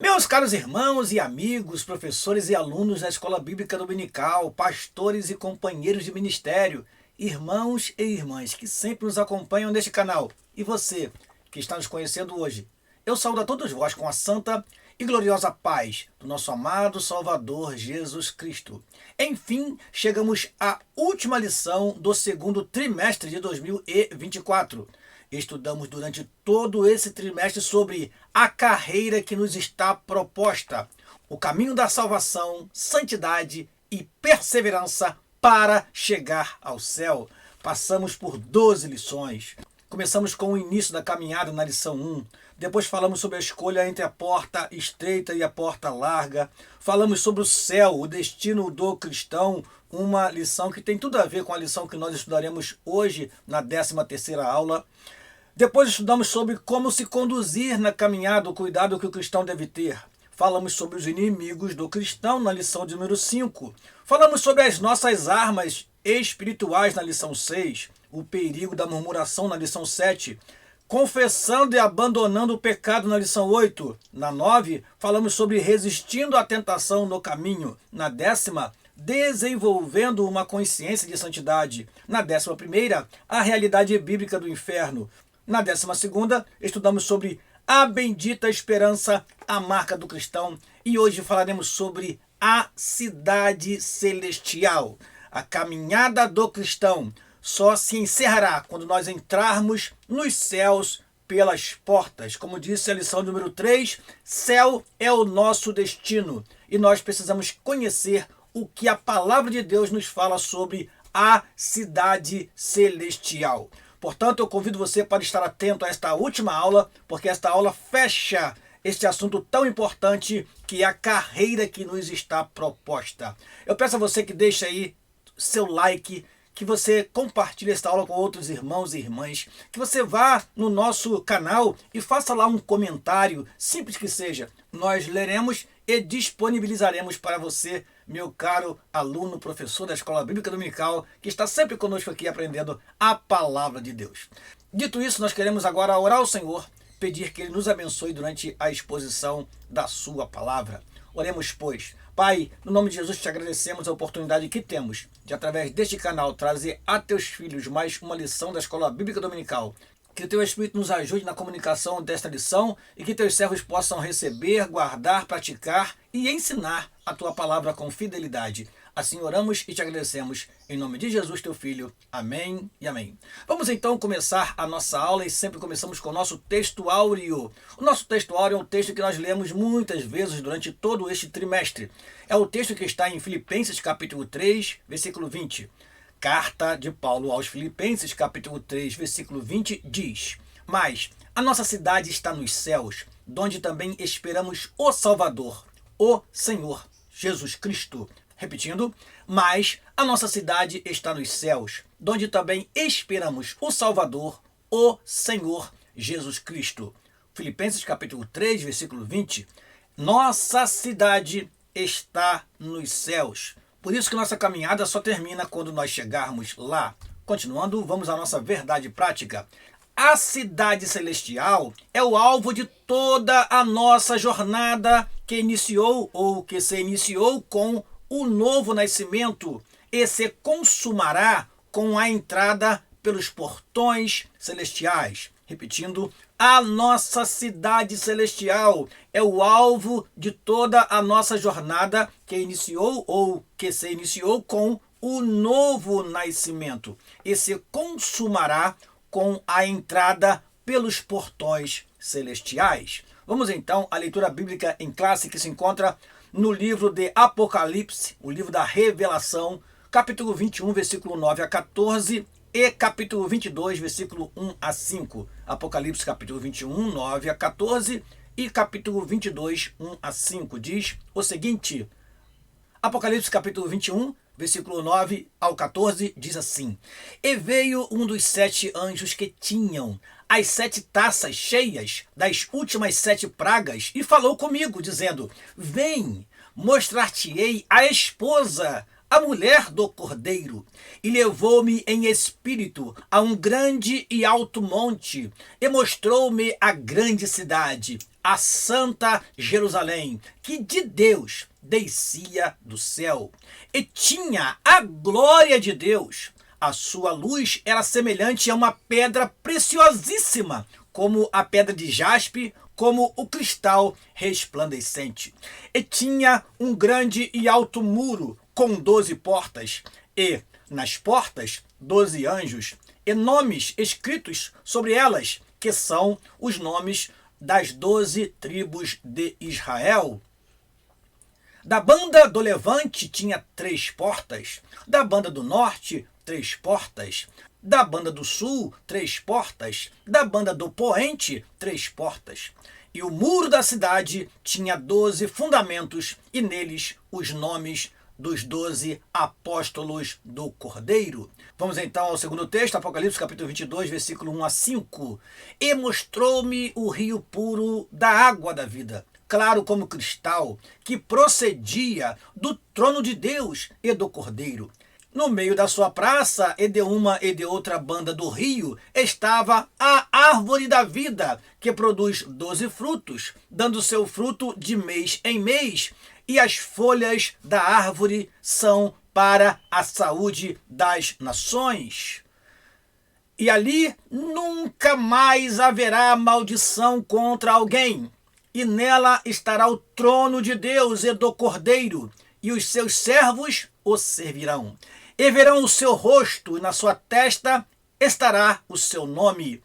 Meus caros irmãos e amigos, professores e alunos da Escola Bíblica Dominical, pastores e companheiros de ministério, irmãos e irmãs que sempre nos acompanham neste canal, e você que está nos conhecendo hoje, eu saúdo a todos vós com a santa e gloriosa paz do nosso amado Salvador Jesus Cristo. Enfim, chegamos à última lição do segundo trimestre de 2024. Estudamos durante todo esse trimestre sobre a carreira que nos está proposta, o caminho da salvação, santidade e perseverança para chegar ao céu. Passamos por 12 lições. Começamos com o início da caminhada na lição 1. Depois falamos sobre a escolha entre a porta estreita e a porta larga. Falamos sobre o céu, o destino do cristão, uma lição que tem tudo a ver com a lição que nós estudaremos hoje na 13ª aula. Depois estudamos sobre como se conduzir na caminhada, o cuidado que o cristão deve ter. Falamos sobre os inimigos do cristão na lição de número 5. Falamos sobre as nossas armas espirituais na lição 6. O perigo da murmuração na lição 7. Confessando e abandonando o pecado na lição 8. Na 9, falamos sobre resistindo à tentação no caminho. Na 10ª, desenvolvendo uma consciência de santidade. Na 11ª, a realidade bíblica do inferno. Na 12ª, estudamos sobre a bendita esperança, a marca do cristão. E hoje falaremos sobre a cidade celestial. A caminhada do cristão só se encerrará quando nós entrarmos nos céus pelas portas. Como disse a lição número 3, céu é o nosso destino. E nós precisamos conhecer o que a palavra de Deus nos fala sobre a cidade celestial. Portanto, eu convido você para estar atento a esta última aula, porque esta aula fecha este assunto tão importante que é a carreira que nos está proposta. Eu peço a você que deixe aí seu like, que você compartilhe esta aula com outros irmãos e irmãs, que você vá no nosso canal e faça lá um comentário, simples que seja. Nós leremos e disponibilizaremos para você, meu caro aluno, professor da Escola Bíblica Dominical, que está sempre conosco aqui aprendendo a Palavra de Deus. Dito isso, nós queremos agora orar ao Senhor, pedir que Ele nos abençoe durante a exposição da Sua Palavra. Oremos, pois. Pai, no nome de Jesus te agradecemos a oportunidade que temos de, através deste canal, trazer a teus filhos mais uma lição da Escola Bíblica Dominical. Que o teu Espírito nos ajude na comunicação desta lição e que teus servos possam receber, guardar, praticar e ensinar a tua palavra com fidelidade. Assim oramos e te agradecemos. Em nome de Jesus, teu Filho. Amém e amém. Vamos então começar a nossa aula e sempre começamos com o nosso texto áureo. O nosso texto áureo é um texto que nós lemos muitas vezes durante todo este trimestre. É o texto que está em Filipenses capítulo 3, versículo 20. Carta de Paulo aos Filipenses, capítulo 3, versículo 20, diz: Mas a nossa cidade está nos céus, donde também esperamos o Salvador, o Senhor Jesus Cristo. Repetindo, mas a nossa cidade está nos céus, donde também esperamos o Salvador, o Senhor Jesus Cristo. Filipenses, capítulo 3, versículo 20. Nossa cidade está nos céus. Por isso que nossa caminhada só termina quando nós chegarmos lá. Continuando, vamos à nossa verdade prática. A cidade celestial é o alvo de toda a nossa jornada que iniciou ou que se iniciou com o novo nascimento e se consumará com a entrada pelos portões celestiais. Repetindo, a nossa cidade celestial é o alvo de toda a nossa jornada que iniciou ou que se iniciou com o novo nascimento e se consumará com a entrada pelos portões celestiais. Vamos então à leitura bíblica em classe que se encontra no livro de Apocalipse, o livro da Revelação, capítulo 21, versículo 9 a 14 e capítulo 22, versículo 1 a 5. Apocalipse, capítulo 21, 9 a 14 e capítulo 22, 1 a 5. Diz o seguinte: Apocalipse, capítulo 21, versículo 9 ao 14, diz assim: E veio um dos 7 anjos que tinham as 7 taças cheias das últimas 7 pragas e falou comigo, dizendo: Vem, mostrar-te-ei a esposa, a mulher do Cordeiro, e levou-me em espírito a um grande e alto monte, e mostrou-me a grande cidade, a Santa Jerusalém, que de Deus descia do céu, e tinha a glória de Deus. A sua luz era semelhante a uma pedra preciosíssima, como a pedra de jaspe, como o cristal resplandecente. E tinha um grande e alto muro com 12 portas, e nas portas 12 anjos, e nomes escritos sobre elas, que são os nomes das 12 tribos de Israel. Da banda do levante tinha 3 portas, da banda do norte 3 portas, da banda do sul 3 portas, da banda do poente 3 portas. E o muro da cidade tinha 12 fundamentos, e neles os nomes dos 12 apóstolos do Cordeiro. Vamos então ao segundo texto, Apocalipse capítulo 22, versículo 1 a 5. E mostrou-me o rio puro da água da vida, claro como cristal, que procedia do trono de Deus e do Cordeiro. No meio da sua praça, e de uma e de outra banda do rio, estava a árvore da vida, que produz 12 frutos, dando seu fruto de mês em mês, e as folhas da árvore são para a saúde das nações. E ali nunca mais haverá maldição contra alguém, e nela estará o trono de Deus e do Cordeiro, e os seus servos o servirão. E verão o seu rosto, e na sua testa estará o seu nome.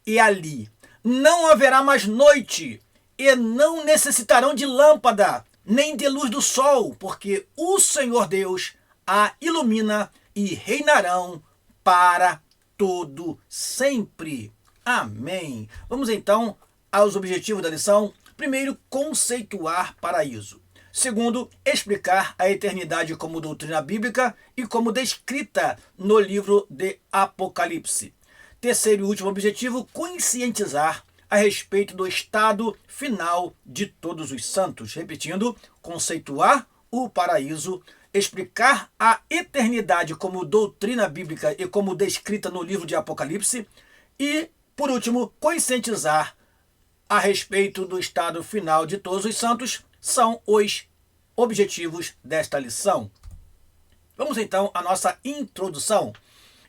E ali não haverá mais noite, e não necessitarão de lâmpada, nem de luz do sol, porque o Senhor Deus a ilumina, e reinarão para todo sempre. Amém. Vamos então aos objetivos da lição. Primeiro, conceituar paraíso. Segundo, explicar a eternidade como doutrina bíblica e como descrita no livro de Apocalipse. Terceiro e último objetivo, conscientizar a respeito do estado final de todos os santos. Repetindo, conceituar o paraíso, explicar a eternidade como doutrina bíblica e como descrita no livro de Apocalipse e, por último, conscientizar a respeito do estado final de todos os santos. São os objetivos desta lição. Vamos então à nossa introdução.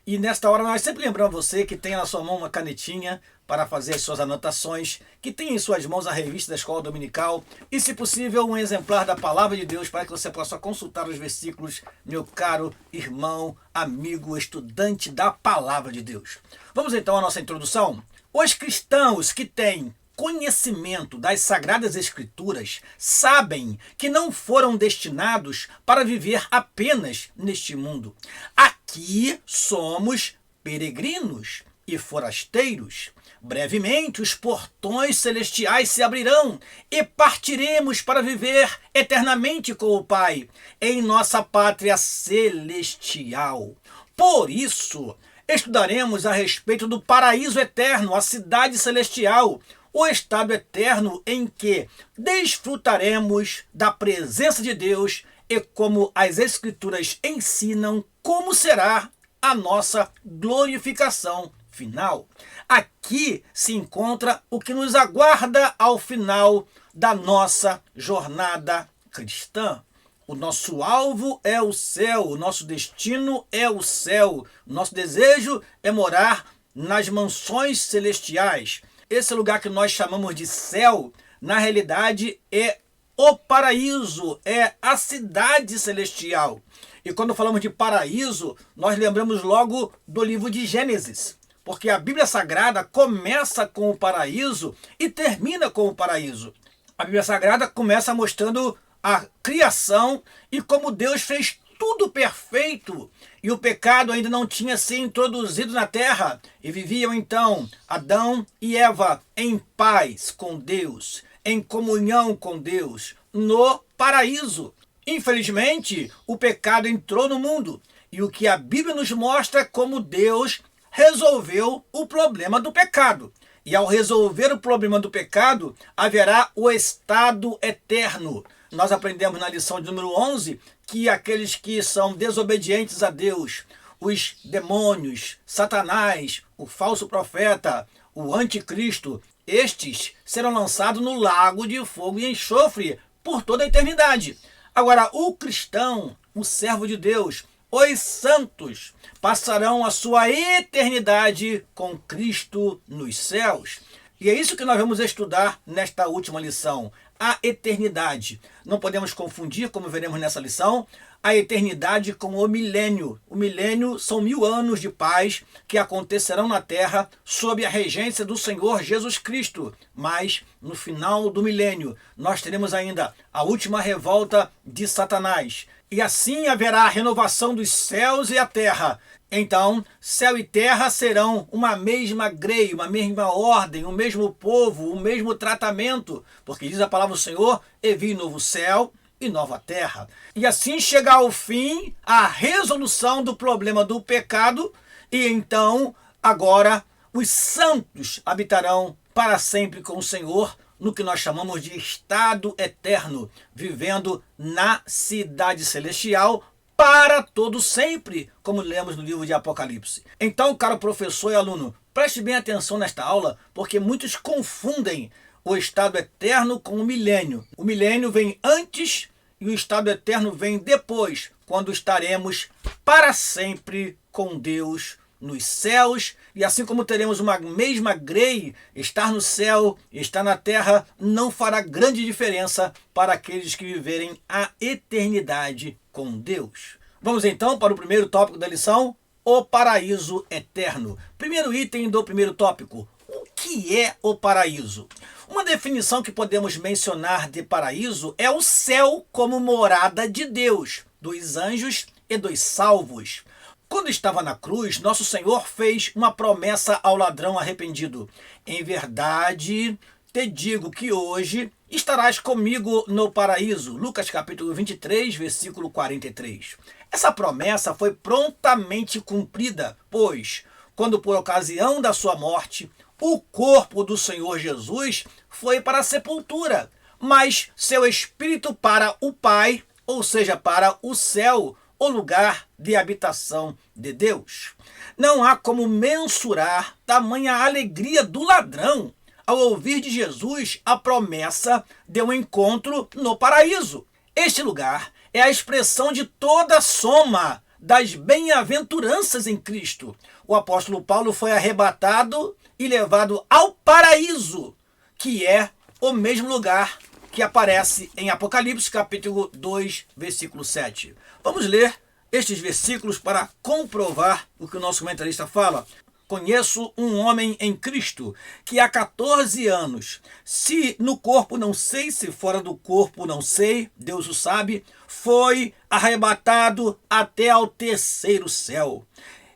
E nesta hora nós sempre lembramos você que tem na sua mão uma canetinha para fazer as suas anotações, que tem em suas mãos a revista da Escola Dominical e, se possível, um exemplar da Palavra de Deus para que você possa consultar os versículos, meu caro irmão, amigo, estudante da Palavra de Deus. Vamos então à nossa introdução. Os cristãos que têm conhecimento das Sagradas Escrituras sabem que não foram destinados para viver apenas neste mundo. Aqui somos peregrinos e forasteiros. Brevemente os portões celestiais se abrirão e partiremos para viver eternamente com o Pai em nossa pátria celestial. Por isso, estudaremos a respeito do paraíso eterno, a cidade celestial, o estado eterno em que desfrutaremos da presença de Deus e como as Escrituras ensinam como será a nossa glorificação final. Aqui se encontra o que nos aguarda ao final da nossa jornada cristã. O nosso alvo é o céu, o nosso destino é o céu, o nosso desejo é morar nas mansões celestiais. Esse lugar que nós chamamos de céu, na realidade é o paraíso, é a cidade celestial. E quando falamos de paraíso, nós lembramos logo do livro de Gênesis, porque a Bíblia Sagrada começa com o paraíso e termina com o paraíso. A Bíblia Sagrada começa mostrando a criação e como Deus fez tudo perfeito e o pecado ainda não tinha se introduzido na terra, e viviam então Adão e Eva em paz com Deus, em comunhão com Deus, no paraíso. Infelizmente, o pecado entrou no mundo, e o que a Bíblia nos mostra é como Deus resolveu o problema do pecado. E ao resolver o problema do pecado, haverá o estado eterno. Nós aprendemos na lição de número 11 que aqueles que são desobedientes a Deus, os demônios, Satanás, o falso profeta, o anticristo, Estes serão lançados no lago de fogo e enxofre por toda a eternidade. Agora, o cristão, o servo de Deus, os santos, passarão a sua eternidade com Cristo nos céus. E é isso que nós vamos estudar nesta última lição, a eternidade. Não podemos confundir, como veremos nessa lição, a eternidade com o milênio. O milênio são 1000 anos de paz que acontecerão na terra sob a regência do Senhor Jesus Cristo. Mas no final do milênio nós teremos ainda a última revolta de Satanás. E assim haverá a renovação dos céus e a terra. Então, céu e terra serão uma mesma grei, uma mesma ordem, o mesmo povo, o mesmo tratamento. Porque diz a palavra do Senhor, e vi novo céu e nova terra. E assim chegar ao fim a resolução do problema do pecado, e então agora os santos habitarão para sempre com o Senhor no que nós chamamos de estado eterno, vivendo na cidade celestial para todo sempre, como lemos no livro de Apocalipse. Então, caro professor e aluno, preste bem atenção nesta aula, porque muitos confundem o estado eterno com o milênio. O milênio vem antes e o estado eterno vem depois, quando estaremos para sempre com Deus nos céus. E assim como teremos uma mesma grei, estar no céu e estar na terra não fará grande diferença para aqueles que viverem a eternidade com Deus. Vamos então para o primeiro tópico da lição, o paraíso eterno. Primeiro item do primeiro tópico, o que é o paraíso? Uma definição que podemos mencionar de paraíso é o céu como morada de Deus, dos anjos e dos salvos. Quando estava na cruz, nosso Senhor fez uma promessa ao ladrão arrependido. Em verdade, te digo que hoje estarás comigo no paraíso. Lucas capítulo 23, versículo 43. Essa promessa foi prontamente cumprida, pois, quando por ocasião da sua morte, o corpo do Senhor Jesus foi para a sepultura, mas seu espírito para o Pai, ou seja, para o céu, o lugar de habitação de Deus. Não há como mensurar tamanha alegria do ladrão ao ouvir de Jesus a promessa de um encontro no paraíso. Este lugar é a expressão de toda a soma das bem-aventuranças em Cristo. O apóstolo Paulo foi arrebatado e levado ao paraíso, que é o mesmo lugar que aparece em Apocalipse capítulo 2, versículo 7. Vamos ler estes versículos para comprovar o que o nosso comentarista fala. Conheço um homem em Cristo que há 14 anos, se no corpo não sei, se fora do corpo não sei, Deus o sabe, foi arrebatado até ao terceiro céu.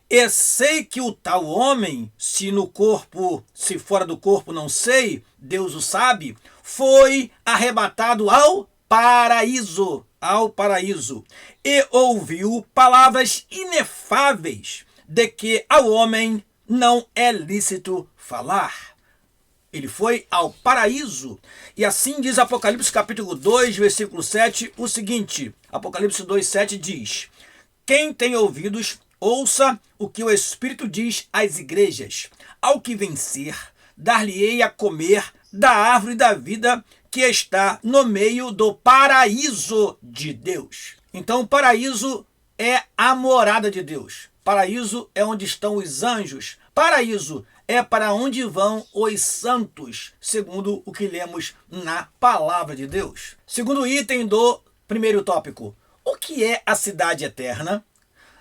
E sei que o tal homem, se no corpo, se fora do corpo não sei, Deus o sabe, foi arrebatado ao paraíso, e ouviu palavras inefáveis de que ao homem não é lícito falar. Ele foi ao paraíso. E assim diz Apocalipse capítulo 2, versículo 7, o seguinte. Apocalipse 2, 7 diz: quem tem ouvidos, ouça o que o Espírito diz às igrejas. Ao que vencer, dar-lhe-ei a comer da árvore da vida que está no meio do paraíso de Deus. Então, o paraíso é a morada de Deus. Paraíso é onde estão os anjos. Paraíso é para onde vão os santos, segundo o que lemos na palavra de Deus. Segundo item do primeiro tópico, o que é a cidade eterna?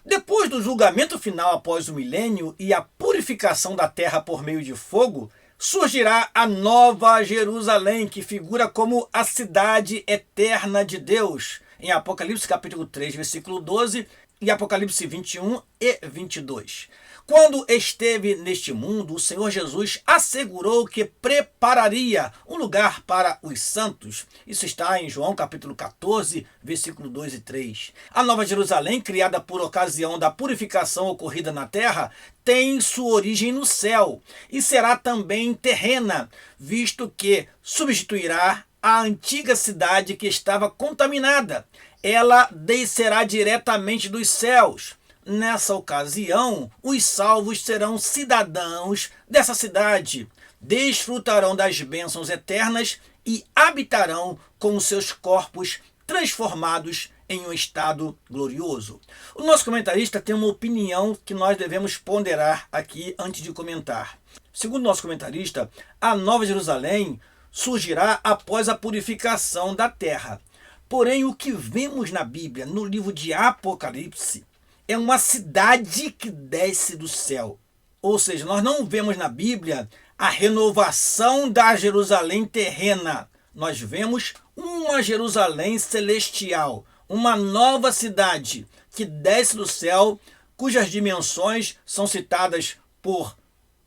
Depois do julgamento final após o milênio e a purificação da terra por meio de fogo, surgirá a Nova Jerusalém, que figura como a cidade eterna de Deus, em Apocalipse capítulo 3, versículo 12, e Apocalipse 21 e 22. Quando esteve neste mundo, o Senhor Jesus assegurou que prepararia um lugar para os santos. Isso está em João capítulo 14, versículo 2 e 3. A Nova Jerusalém, criada por ocasião da purificação ocorrida na terra, tem sua origem no céu e será também terrena, visto que substituirá a antiga cidade que estava contaminada. Ela descerá diretamente dos céus. Nessa ocasião, os salvos serão cidadãos dessa cidade, desfrutarão das bênçãos eternas e habitarão com os seus corpos transformados em um estado glorioso. O nosso comentarista tem uma opinião que nós devemos ponderar aqui antes de comentar. Segundo o nosso comentarista, a Nova Jerusalém surgirá após a purificação da terra. Porém, o que vemos na Bíblia, no livro de Apocalipse, é uma cidade que desce do céu. Ou seja, nós não vemos na Bíblia a renovação da Jerusalém terrena. Nós vemos uma Jerusalém celestial, uma nova cidade que desce do céu, cujas dimensões são citadas por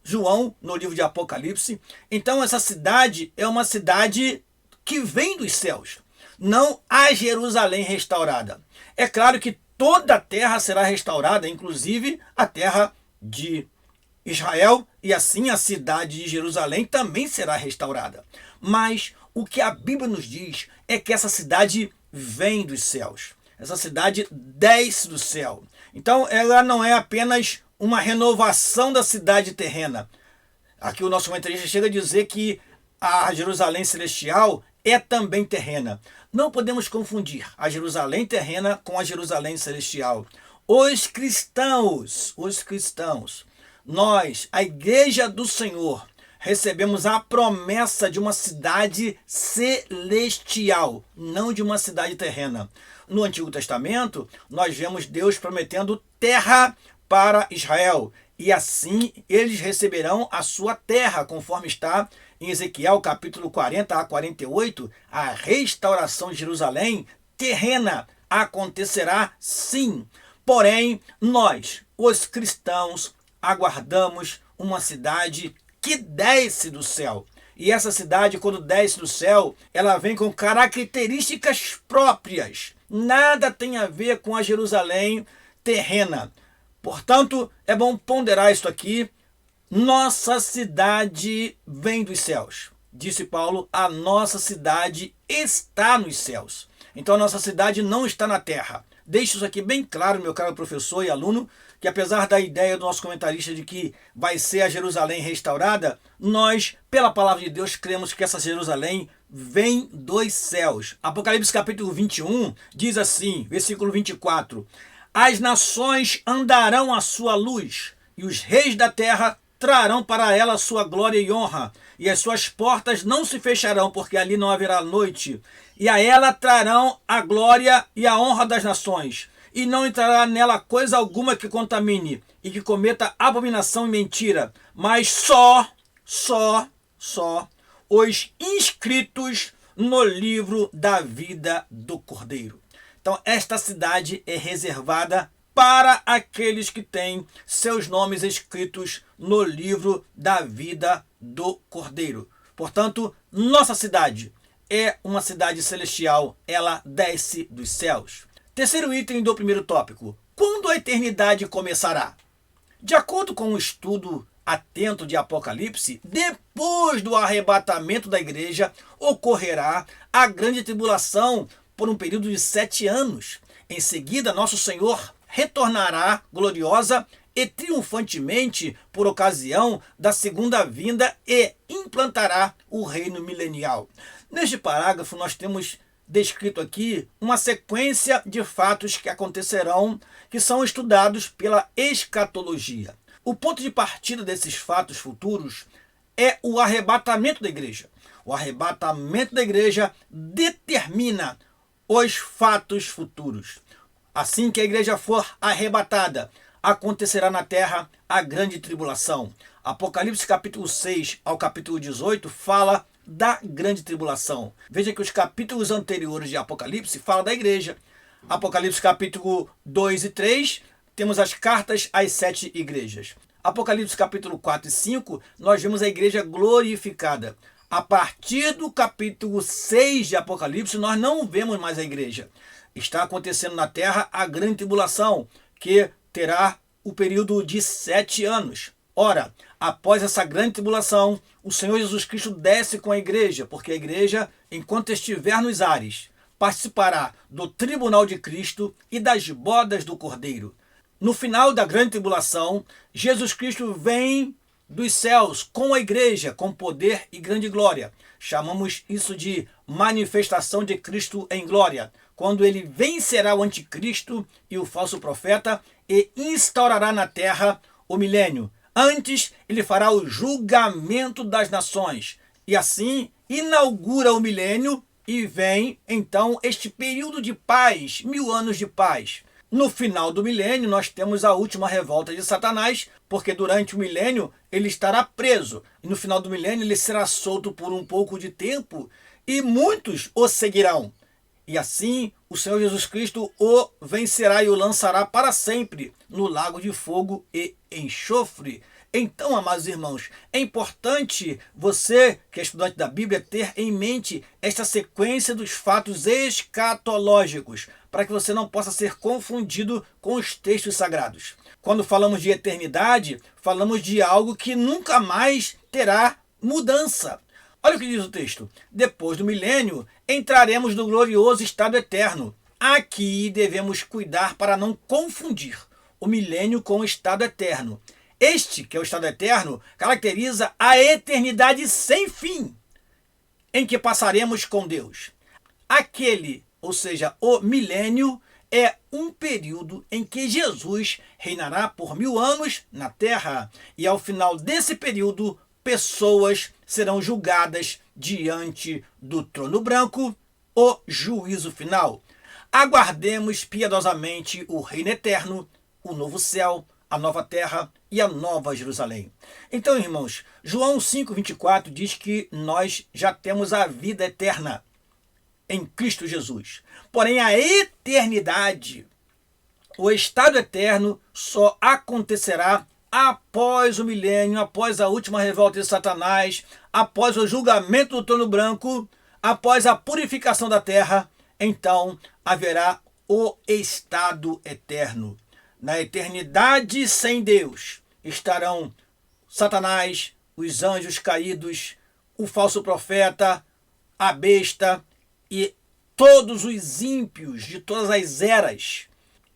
João no livro de Apocalipse. Então essa cidade é uma cidade que vem dos céus, não a Jerusalém restaurada. É claro que toda a terra será restaurada, inclusive a terra de Israel, e assim a cidade de Jerusalém também será restaurada. Mas o que a Bíblia nos diz é que essa cidade vem dos céus. Essa cidade desce do céu. Então ela não é apenas uma renovação da cidade terrena. Aqui o nosso comentarista chega a dizer que a Jerusalém celestial é também terrena. Não podemos confundir a Jerusalém terrena com a Jerusalém celestial. Os cristãos, nós, a Igreja do Senhor, recebemos a promessa de uma cidade celestial, não de uma cidade terrena. No Antigo Testamento, nós vemos Deus prometendo terra para Israel, e assim eles receberão a sua terra, conforme está em Ezequiel capítulo 40 a 48, a restauração de Jerusalém terrena acontecerá sim. Porém, nós, os cristãos, aguardamos uma cidade que desce do céu. E essa cidade, quando desce do céu, ela vem com características próprias. Nada tem a ver com a Jerusalém terrena. Portanto, é bom ponderar isso aqui. Nossa cidade vem dos céus. Disse Paulo, a nossa cidade está nos céus. Então a nossa cidade não está na terra. Deixo isso aqui bem claro, meu caro professor e aluno, que apesar da ideia do nosso comentarista de que vai ser a Jerusalém restaurada, nós, pela palavra de Deus, cremos que essa Jerusalém vem dos céus. Apocalipse capítulo 21 diz assim, versículo 24: as nações andarão à sua luz, e os reis da terra trarão para ela sua glória e honra, e as suas portas não se fecharão, porque ali não haverá noite. E a ela trarão a glória e a honra das nações, e não entrará nela coisa alguma que contamine, e que cometa abominação e mentira, mas só os inscritos no livro da vida do Cordeiro. Então esta cidade é reservada para aqueles que têm seus nomes escritos no livro da vida do Cordeiro. Portanto, nossa cidade é uma cidade celestial, ela desce dos céus. Terceiro item do primeiro tópico: quando a eternidade começará? De acordo com um estudo atento de Apocalipse, depois do arrebatamento da igreja, ocorrerá a grande tribulação por um período de 7 anos. Em seguida, nosso Senhor retornará gloriosa e triunfantemente por ocasião da segunda vinda e implantará o reino milenial. Neste parágrafo nós temos descrito aqui uma sequência de fatos que acontecerão, que são estudados pela escatologia. O ponto de partida desses fatos futuros é o arrebatamento da igreja. O arrebatamento da igreja determina os fatos futuros. Assim que a igreja for arrebatada, acontecerá na terra a grande tribulação. Apocalipse capítulo 6 ao capítulo 18 fala da grande tribulação. Veja que os capítulos anteriores de Apocalipse falam da igreja. Apocalipse capítulo 2 e 3, temos as cartas às 7 igrejas. Apocalipse capítulo 4 e 5, nós vemos a igreja glorificada. A partir do capítulo 6 de Apocalipse, nós não vemos mais a igreja. Está acontecendo na terra a grande tribulação, que terá o período de 7 anos. Ora, após essa grande tribulação, o Senhor Jesus Cristo desce com a igreja, porque a igreja, enquanto estiver nos ares, participará do tribunal de Cristo e das bodas do Cordeiro. No final da grande tribulação, Jesus Cristo vem dos céus com a igreja, com poder e grande glória. Chamamos isso de manifestação de Cristo em glória, quando ele vencerá o anticristo e o falso profeta e instaurará na terra o milênio. Antes, ele fará o julgamento das nações e assim inaugura o milênio e vem então este período de paz, 1000 anos de paz. No final do milênio, nós temos a última revolta de Satanás, porque durante o milênio ele estará preso. E no final do milênio ele será solto por um pouco de tempo e muitos o seguirão. E assim o Senhor Jesus Cristo o vencerá e o lançará para sempre no lago de fogo e enxofre. Então, amados irmãos, é importante você, que é estudante da Bíblia, ter em mente esta sequência dos fatos escatológicos, para que você não possa ser confundido com os textos sagrados. Quando falamos de eternidade, falamos de algo que nunca mais terá mudança. Olha o que diz o texto. Depois do milênio, entraremos no glorioso estado eterno. Aqui devemos cuidar para não confundir o milênio com o estado eterno. Este, que é o estado eterno, caracteriza a eternidade sem fim, em que passaremos com Deus. Aquele, ou seja, o milênio, é um período em que Jesus reinará por 1000 anos na terra. E ao final desse período, pessoas serão julgadas diante do trono branco, o juízo final. Aguardemos piedosamente o reino eterno, o novo céu, a nova terra e a nova Jerusalém. Então, irmãos, João 5,24 diz que nós já temos a vida eterna em Cristo Jesus. Porém, a eternidade, o estado eterno, só acontecerá após o milênio, após a última revolta de Satanás, após o julgamento do trono branco, após a purificação da terra. Então haverá o estado eterno. Na eternidade sem Deus estarão Satanás, os anjos caídos, o falso profeta, a besta e todos os ímpios de todas as eras.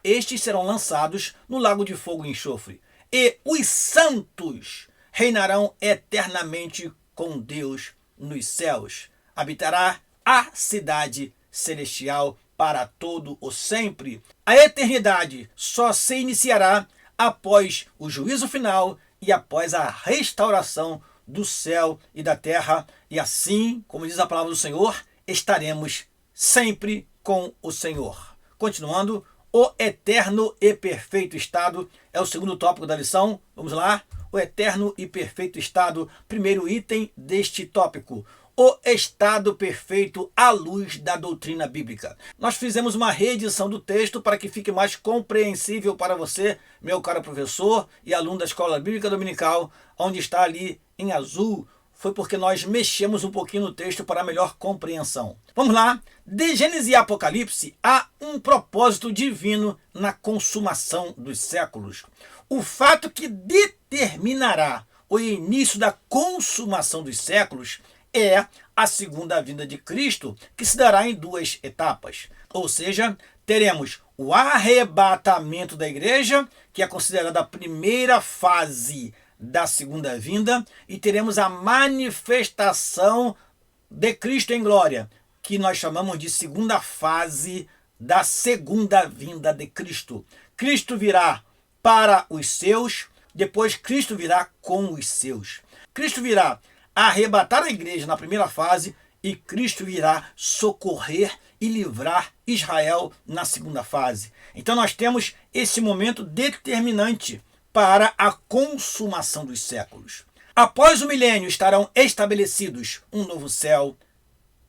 Estes serão lançados no lago de fogo e enxofre. E os santos reinarão eternamente com Deus nos céus. Habitará a cidade celestial para todo o sempre. A eternidade só se iniciará após o juízo final e após a restauração do céu e da terra. E assim, como diz a palavra do Senhor, estaremos sempre com o Senhor. Continuando, o eterno e perfeito estado é o segundo tópico da lição. Vamos lá? O eterno e perfeito estado, primeiro item deste tópico. O estado perfeito à luz da doutrina bíblica. Nós fizemos uma reedição do texto para que fique mais compreensível para você, meu caro professor e aluno da Escola Bíblica Dominical, onde está ali em azul. Foi porque nós mexemos um pouquinho no texto para melhor compreensão. Vamos lá. De Gênesis e Apocalipse há um propósito divino na consumação dos séculos. O fato que determinará o início da consumação dos séculos é a segunda vinda de Cristo, que se dará em 2 etapas. Ou seja, teremos o arrebatamento da igreja, que é considerada a primeira fase da segunda vinda, e teremos a manifestação de Cristo em glória, que nós chamamos de segunda fase da segunda vinda de Cristo. Cristo virá para os seus, depois Cristo virá com os seus. Cristo virá arrebatar a igreja na primeira fase e Cristo virá socorrer e livrar Israel na segunda fase. Então nós temos esse momento determinante para a consumação dos séculos. Após o milênio estarão estabelecidos um novo céu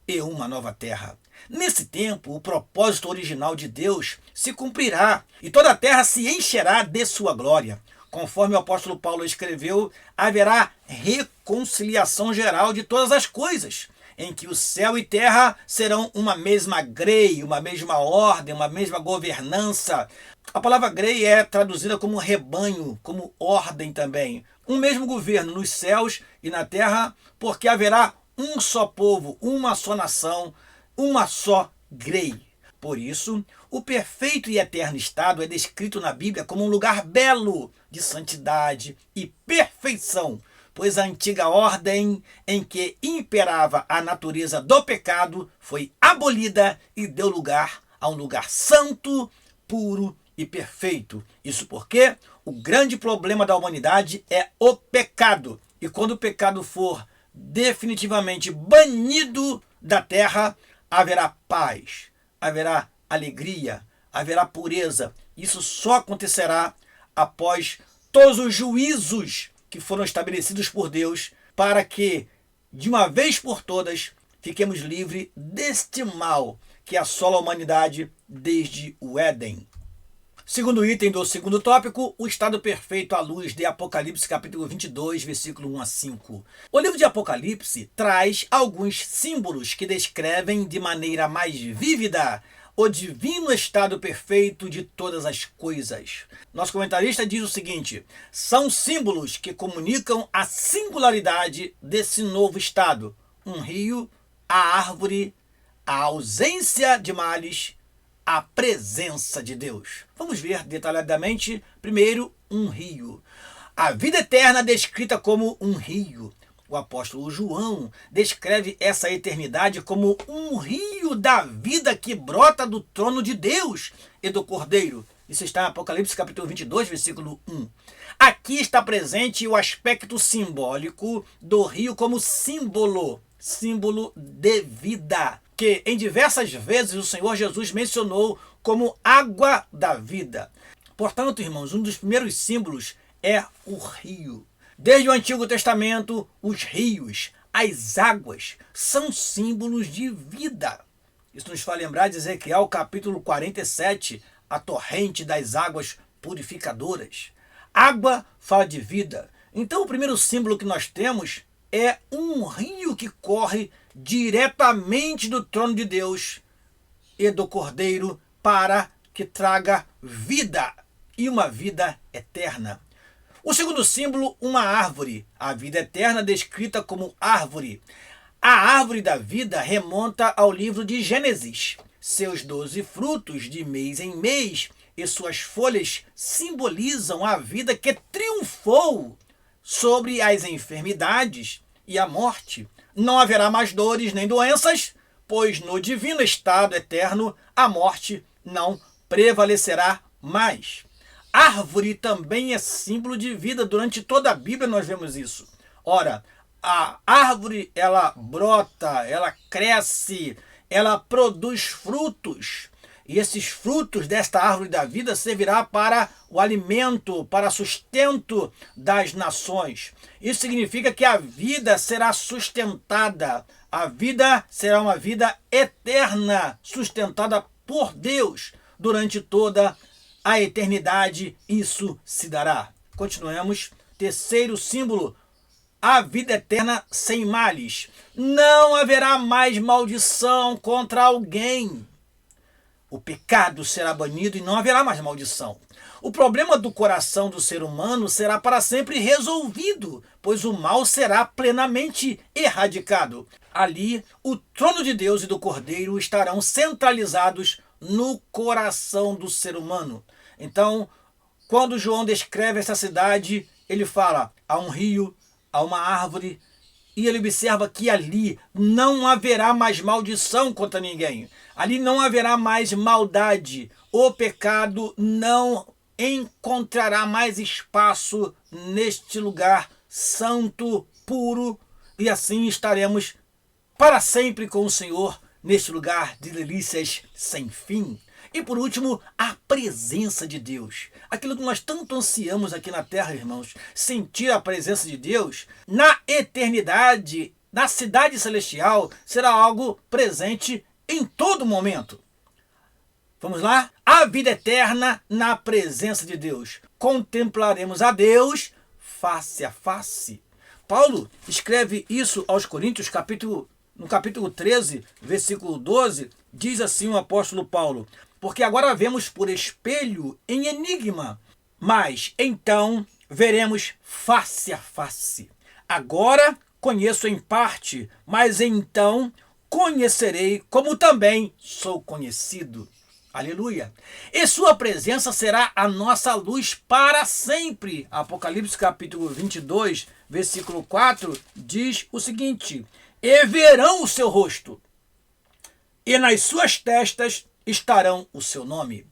e uma nova terra. Nesse tempo, o propósito original de Deus se cumprirá e toda a terra se encherá de sua glória. Conforme o apóstolo Paulo escreveu, haverá reconciliação geral de todas as coisas, em que o céu e terra serão uma mesma grei, uma mesma ordem, uma mesma governança. A palavra grei é traduzida como rebanho, como ordem também. Um mesmo governo nos céus e na terra, porque haverá um só povo, uma só nação, uma só grei. Por isso, o perfeito e eterno estado é descrito na Bíblia como um lugar belo de santidade e perfeição, pois a antiga ordem em que imperava a natureza do pecado foi abolida e deu lugar a um lugar santo, puro e perfeito. Isso porque o grande problema da humanidade é o pecado. E quando o pecado for definitivamente banido da terra, haverá paz, haverá alegria, haverá pureza. Isso só acontecerá após todos os juízos que foram estabelecidos por Deus, para que, de uma vez por todas, fiquemos livres deste mal que assola a humanidade desde o Éden. Segundo item do segundo tópico, o estado perfeito à luz de Apocalipse, capítulo 22, versículo 1 a 5. O livro de Apocalipse traz alguns símbolos que descrevem de maneira mais vívida o divino estado perfeito de todas as coisas. Nosso comentarista diz o seguinte: são símbolos que comunicam a singularidade desse novo estado. Um rio, a árvore, a ausência de males, a presença de Deus. Vamos ver detalhadamente. Primeiro, um rio. A vida eterna descrita como um rio. O apóstolo João descreve essa eternidade como um rio da vida que brota do trono de Deus e do Cordeiro. Isso está em Apocalipse capítulo 22, versículo 1. Aqui está presente o aspecto simbólico do rio como símbolo de vida, que em diversas vezes o Senhor Jesus mencionou como água da vida. Portanto, irmãos, um dos primeiros símbolos é o rio. Desde o Antigo Testamento, os rios, as águas, são símbolos de vida. Isso nos faz lembrar de Ezequiel capítulo 47, a torrente das águas purificadoras. Água fala de vida. Então, o primeiro símbolo que nós temos é um rio que corre diretamente do trono de Deus e do Cordeiro para que traga vida e uma vida eterna. O segundo símbolo, uma árvore. A vida eterna descrita como árvore. A árvore da vida remonta ao livro de Gênesis. Seus 12 frutos de mês em mês e suas folhas simbolizam a vida que triunfou sobre as enfermidades e a morte. Não haverá mais dores nem doenças, pois no divino estado eterno a morte não prevalecerá mais. Árvore também é símbolo de vida. Durante toda a Bíblia nós vemos isso. Ora, a árvore, ela brota, ela cresce, ela produz frutos. E esses frutos desta árvore da vida servirá para o alimento, para sustento das nações. Isso significa que a vida será sustentada. A vida será uma vida eterna, sustentada por Deus durante toda a eternidade. Isso se dará. Continuemos. Terceiro símbolo, a vida eterna sem males. Não haverá mais maldição contra alguém. O pecado será banido e não haverá mais maldição. O problema do coração do ser humano será para sempre resolvido, pois o mal será plenamente erradicado. Ali, o trono de Deus e do Cordeiro estarão centralizados no coração do ser humano. Então, quando João descreve essa cidade, ele fala: há um rio, há uma árvore, e ele observa que ali não haverá mais maldição contra ninguém. Ali não haverá mais maldade. O pecado não encontrará mais espaço neste lugar santo, puro, e assim estaremos para sempre com o Senhor neste lugar de delícias sem fim. E por último, a presença de Deus. Aquilo que nós tanto ansiamos aqui na terra, irmãos, sentir a presença de Deus, na eternidade, na cidade celestial, será algo presente em todo momento. Vamos lá? A vida eterna na presença de Deus. Contemplaremos a Deus face a face. Paulo escreve isso aos Coríntios, no capítulo 13, versículo 12, diz assim o apóstolo Paulo: porque agora vemos por espelho em enigma, mas então veremos face a face. Agora conheço em parte, mas então conhecerei como também sou conhecido. Aleluia. E sua presença será a nossa luz para sempre. Apocalipse capítulo 22, versículo 4, diz o seguinte: e verão o seu rosto, e nas suas testas estarão o seu nome.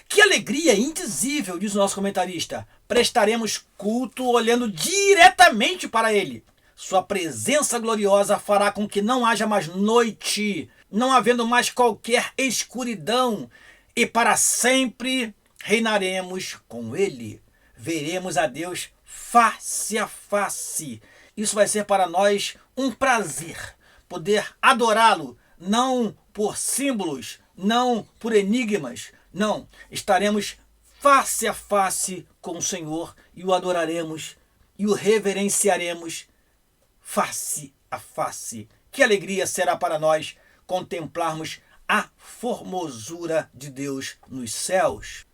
Que alegria indizível, diz o nosso comentarista. Prestaremos culto olhando diretamente para ele. Sua presença gloriosa fará com que não haja mais noite, não havendo mais qualquer escuridão, e para sempre reinaremos com ele. Veremos a Deus face a face. Isso vai ser para nós um prazer, poder adorá-lo, não por símbolos, não por enigmas, não. Estaremos face a face com o Senhor e o adoraremos e o reverenciaremos face a face. Que alegria será para nós contemplarmos a formosura de Deus nos céus.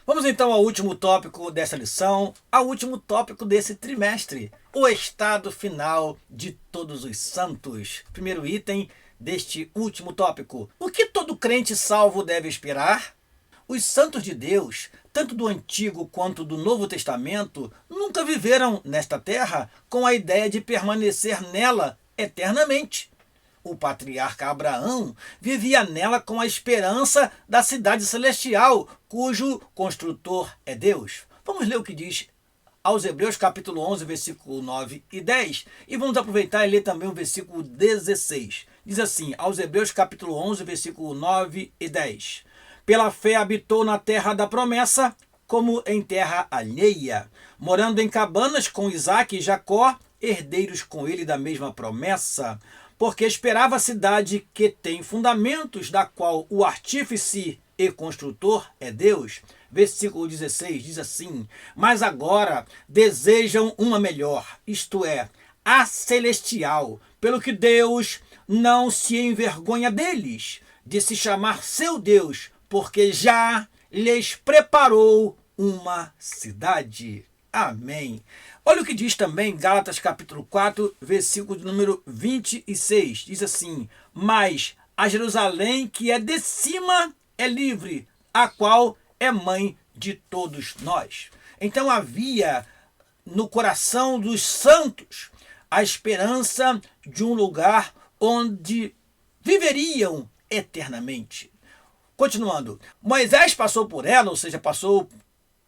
Vamos então ao último tópico dessa lição, ao último tópico desse trimestre, o estado final de todos os santos. Primeiro item deste último tópico. O que todo crente salvo deve esperar? Os santos de Deus, tanto do Antigo quanto do Novo Testamento, nunca viveram nesta terra com a ideia de permanecer nela eternamente. O patriarca Abraão vivia nela com a esperança da cidade celestial, cujo construtor é Deus. Vamos ler o que diz aos Hebreus capítulo 11, versículo 9 e 10, e vamos aproveitar e ler também o versículo 16. Diz assim, aos Hebreus capítulo 11, versículo 9 e 10. Pela fé habitou na terra da promessa, como em terra alheia, morando em cabanas com Isaque e Jacó, herdeiros com ele da mesma promessa, porque esperava a cidade que tem fundamentos, da qual o artífice e construtor é Deus. Versículo 16 diz assim: mas agora desejam uma melhor, isto é, a celestial, pelo que Deus não se envergonha deles, de se chamar seu Deus, porque já lhes preparou uma cidade. Amém. Olha o que diz também Gálatas capítulo 4, versículo de número 26. Diz assim: mas a Jerusalém que é de cima é livre, a qual é mãe de todos nós. Então havia no coração dos santos a esperança de um lugar onde viveriam eternamente. Continuando, Moisés passou por ela, ou seja, passou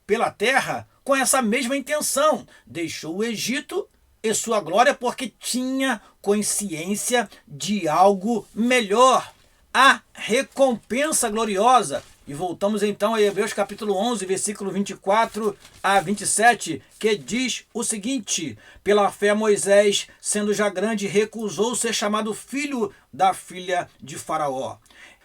pela terra com essa mesma intenção. Deixou o Egito e sua glória porque tinha consciência de algo melhor, a recompensa gloriosa. E voltamos então a Hebreus capítulo 11, versículo 24 a 27, que diz o seguinte: pela fé Moisés, sendo já grande, recusou ser chamado filho da filha de Faraó,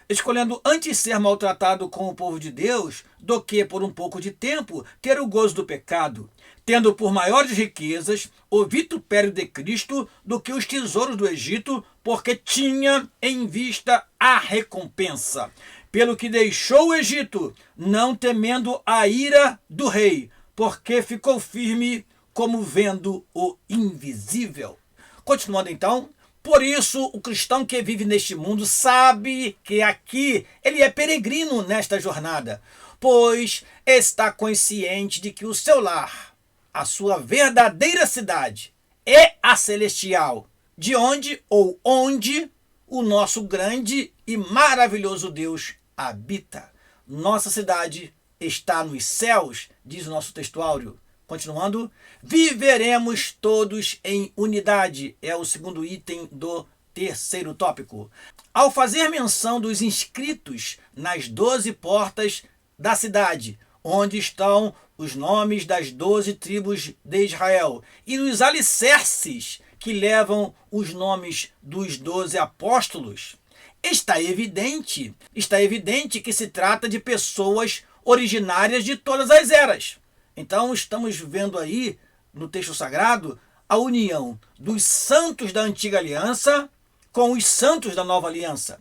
escolhendo antes ser maltratado com o povo de Deus, do que por um pouco de tempo ter o gozo do pecado, tendo por maiores riquezas o vitupério de Cristo do que os tesouros do Egito, porque tinha em vista a recompensa. Pelo que deixou o Egito, não temendo a ira do rei, porque ficou firme como vendo o invisível. Continuando então, por isso o cristão que vive neste mundo sabe que aqui ele é peregrino nesta jornada, pois está consciente de que o seu lar, a sua verdadeira cidade, é a celestial, de onde ou onde o nosso grande e maravilhoso Deus habita. Nossa cidade está nos céus, diz o nosso textuário. Continuando, viveremos todos em unidade, é o segundo item do terceiro tópico. Ao fazer menção dos inscritos nas 12 portas da cidade, onde estão os nomes das 12 tribos de Israel, e dos alicerces que levam os nomes dos 12 apóstolos, está evidente que se trata de pessoas originárias de todas as eras. Então estamos vendo aí no texto sagrado a união dos santos da antiga aliança com os santos da nova aliança.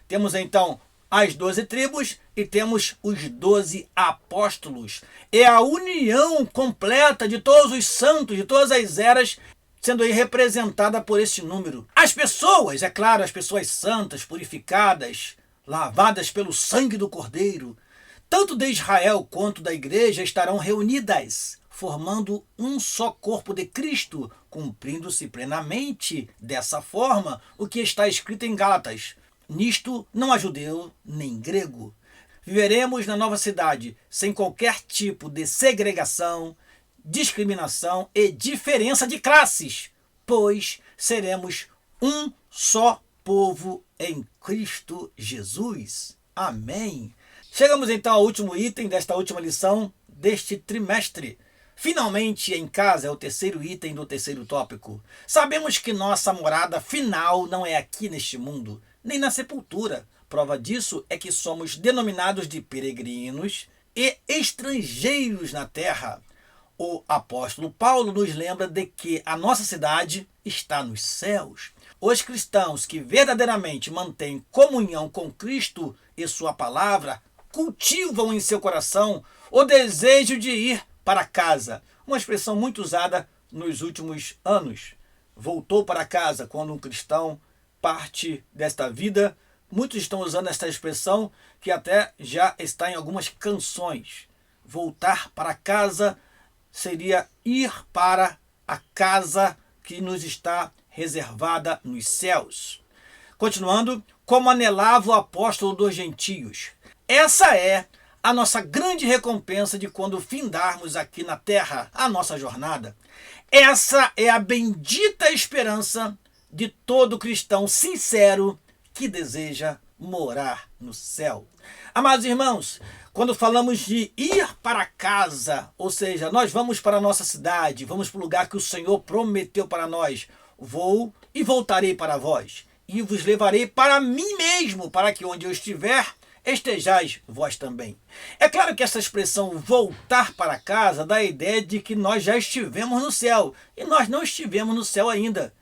Temos então as 12 tribos e temos os 12 apóstolos. É a união completa de todos os santos, de todas as eras, sendo aí representada por esse número. As pessoas, é claro, as pessoas santas, purificadas, lavadas pelo sangue do Cordeiro, tanto de Israel quanto da igreja estarão reunidas, formando um só corpo de Cristo, cumprindo-se plenamente dessa forma o que está escrito em Gálatas. Nisto não há judeu nem grego. Viveremos na nova cidade sem qualquer tipo de segregação, discriminação e diferença de classes, pois seremos um só povo em Cristo Jesus. Amém. Chegamos então ao último item desta última lição deste trimestre. Finalmente em casa é o terceiro item do terceiro tópico. Sabemos que nossa morada final não é aqui neste mundo, nem na sepultura. Prova disso é que somos denominados de peregrinos e estrangeiros na terra. O apóstolo Paulo nos lembra de que a nossa cidade está nos céus. Os cristãos que verdadeiramente mantêm comunhão com Cristo e sua palavra cultivam em seu coração o desejo de ir para casa, uma expressão muito usada nos últimos anos. Voltou para casa quando um cristão parte desta vida. Muitos estão usando esta expressão que até já está em algumas canções. Voltar para casa seria ir para a casa que nos está reservada nos céus. Continuando, como anelava o apóstolo dos gentios. Essa é a nossa grande recompensa de quando findarmos aqui na terra a nossa jornada. Essa é a bendita esperança de todo cristão sincero que deseja morar no céu. Amados irmãos, quando falamos de ir para casa, ou seja, nós vamos para a nossa cidade, vamos para o lugar que o Senhor prometeu para nós. Vou e voltarei para vós, e vos levarei para mim mesmo, para que onde eu estiver, estejais vós também. É claro que essa expressão voltar para casa dá a ideia de que nós já estivemos no céu, e nós não estivemos no céu ainda.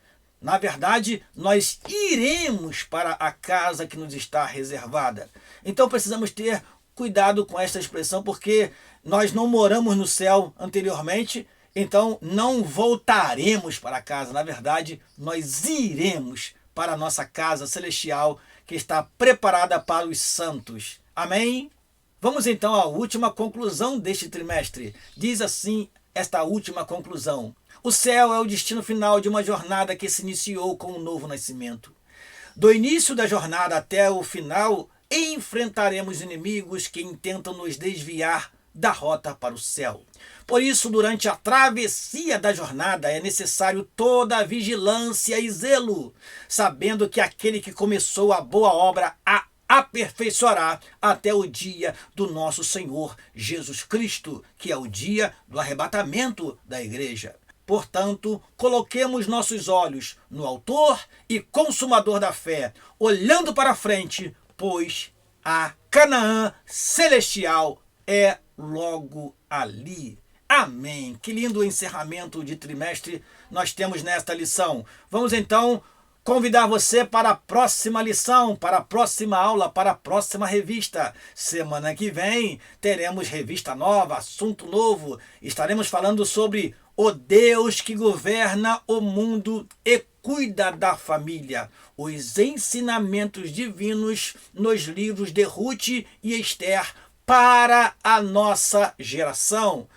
Na verdade, nós iremos para a casa que nos está reservada. Então precisamos ter cuidado com esta expressão, porque nós não moramos no céu anteriormente, então não voltaremos para casa. Na verdade, nós iremos para a nossa casa celestial, que está preparada para os santos. Amém? Vamos então à última conclusão deste trimestre. Diz assim esta última conclusão: o céu é o destino final de uma jornada que se iniciou com um novo nascimento. Do início da jornada até o final, enfrentaremos inimigos que intentam nos desviar da rota para o céu. Por isso, durante a travessia da jornada, é necessário toda a vigilância e zelo, sabendo que aquele que começou a boa obra a aperfeiçoará até o dia do nosso Senhor Jesus Cristo, que é o dia do arrebatamento da igreja. Portanto, coloquemos nossos olhos no autor e consumador da fé, olhando para frente, pois a Canaã celestial é logo ali. Amém. Que lindo encerramento de trimestre nós temos nesta lição. Vamos então convidar você para a próxima lição, para a próxima aula, para a próxima revista. Semana que vem teremos revista nova, assunto novo. Estaremos falando sobre o Deus que governa o mundo e cuida da família. Os ensinamentos divinos nos livros de Ruth e Esther para a nossa geração.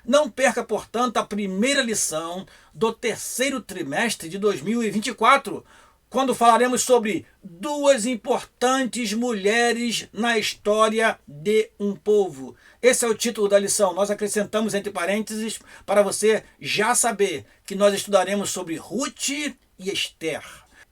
Não perca, portanto, a primeira lição do terceiro trimestre de 2024, quando falaremos sobre duas importantes mulheres na história de um povo. Esse é o título da lição. Nós acrescentamos entre parênteses para você já saber que nós estudaremos sobre Ruth e Esther.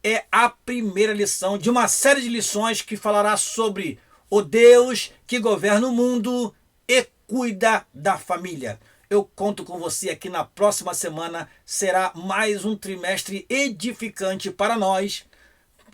É a primeira lição de uma série de lições que falará sobre o Deus que governa o mundo e cuida da família. Eu conto com você aqui na próxima semana. Será mais um trimestre edificante para nós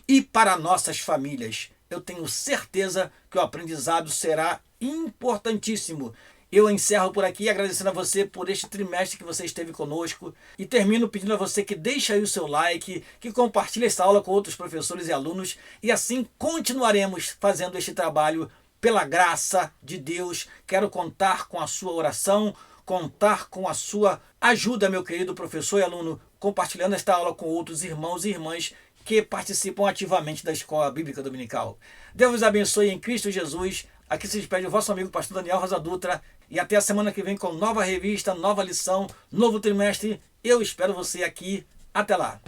e para nossas famílias. Eu tenho certeza que o aprendizado será importantíssimo. Eu encerro por aqui agradecendo a você por este trimestre que você esteve conosco e termino pedindo a você que deixe aí o seu like, que compartilhe essa aula com outros professores e alunos e assim continuaremos fazendo este trabalho pela graça de Deus. Quero contar com a sua oração, contar com a sua ajuda, meu querido professor e aluno, compartilhando esta aula com outros irmãos e irmãs que participam ativamente da Escola Bíblica Dominical. Deus os abençoe em Cristo Jesus. Aqui se despede o vosso amigo pastor Daniel Rosa Dutra. E até a semana que vem com nova revista, nova lição, novo trimestre. Eu espero você aqui. Até lá.